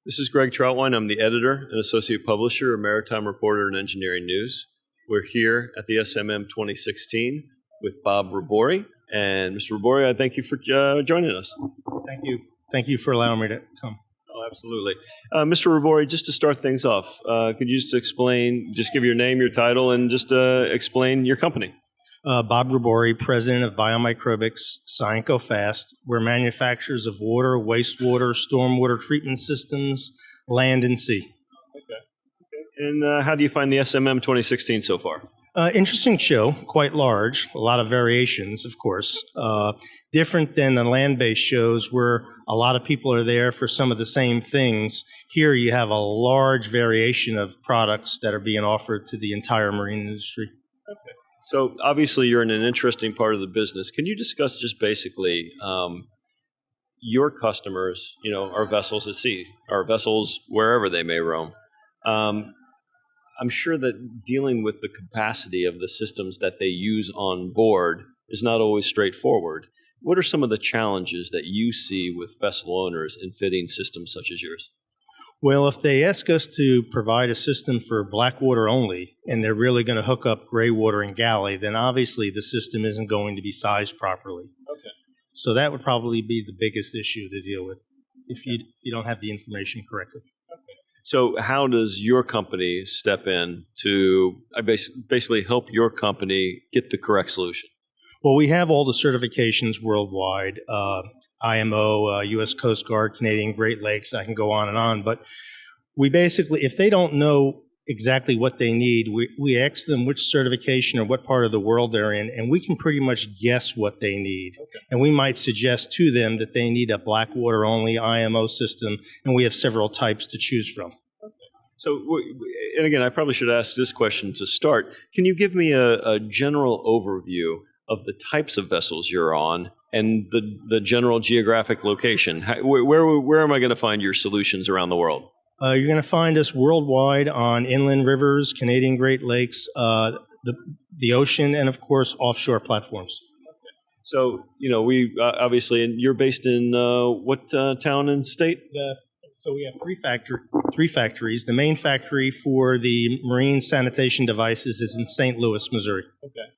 This is Greg Trauthwein. I'm the editor and associate publisher of Maritime Reporter and Engineering News. We're here at the SMM 2016 with Bob Rebori. And Mr. Rebori, I thank you for joining us. Thank you. Thank you for allowing me to come. Oh, absolutely. Mr. Rebori, just to start things off, could you just give your name, your title, and just explain your company? Bob Rebori, president of Bio-Microbics Scienco Fast. We're manufacturers of water, wastewater, stormwater treatment systems, land and sea. Okay. And how do you find the SMM 2016 so far? Interesting show, quite large, a lot of variations, of course. Different than the land-based shows where a lot of people are there for some of the same things. Here you have a large variation of products that are being offered to the entire marine industry. Okay. So obviously you're in an interesting part of the business. Can you discuss just basically your customers, our vessels at sea, our vessels wherever they may roam? I'm sure that dealing with the capacity of the systems that they use on board is not always straightforward. What are some of the challenges that you see with vessel owners in fitting systems such as yours? Well, if they ask us to provide a system for black water only, and they're really going to hook up gray water and galley, then obviously the system isn't going to be sized properly. Okay. So that would probably be the biggest issue to deal with if you don't have the information correctly. Okay. So how does your company step in to basically help your company get the correct solution? Well, we have all the certifications worldwide. IMO, U.S. Coast Guard, Canadian Great Lakes, I can go on. But we basically, if they don't know exactly what they need, we ask them which certification or what part of the world they're in, and we can pretty much guess what they need. Okay. And we might suggest to them that they need a black water only IMO system, and we have several types to choose from. Okay. So, and again, I probably should ask this question to start. Can you give me a general overview of the types of vessels you're on and the general geographic location? Where am I going to find your solutions around the world? You're going to find us worldwide on inland rivers, Canadian Great Lakes, the ocean, and of course offshore platforms. Okay. So we obviously, and you're based in what town and state? So we have three factories. The main factory for the marine sanitation devices is in St. Louis, Missouri. Okay.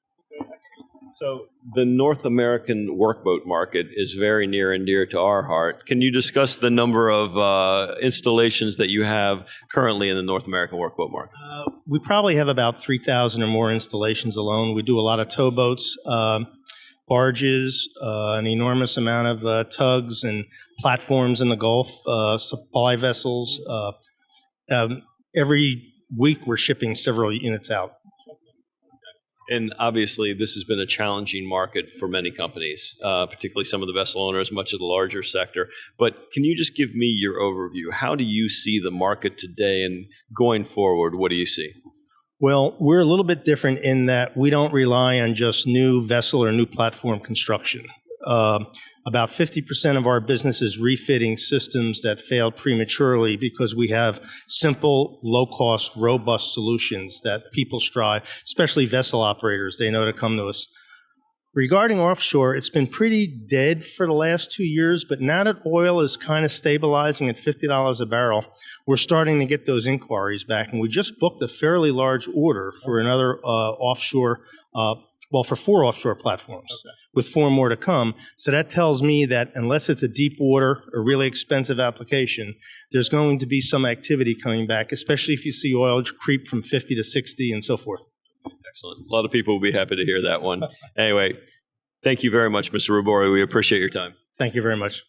So the North American workboat market is very near and dear to our heart. Can you discuss the number of installations that you have currently in the North American workboat market? We probably have about 3,000 or more installations alone. We do a lot of towboats, barges, an enormous amount of tugs and platforms in the Gulf, supply vessels. Every week we're shipping several units out. And obviously, this has been a challenging market for many companies, particularly some of the vessel owners, much of the larger sector. But can you just give me your overview? How do you see the market today, and going forward, what do you see? Well, we're a little bit different in that we don't rely on just new vessel or new platform construction. About 50% of our business is refitting systems that failed prematurely because we have simple, low-cost, robust solutions that people strive, especially vessel operators, they know to come to us. Regarding offshore, it's been pretty dead for the last 2 years, but now that oil is kind of stabilizing at $50 a barrel, we're starting to get those inquiries back, and we just booked a fairly large order for another for 4 offshore platforms, with 4 more to come. So that tells me that unless it's a deep water or really expensive application, there's going to be some activity coming back, especially if you see oil creep from 50 to 60 and so forth. Excellent. A lot of people will be happy to hear that one. Anyway, thank you very much, Mr. Rebori. We appreciate your time. Thank you very much.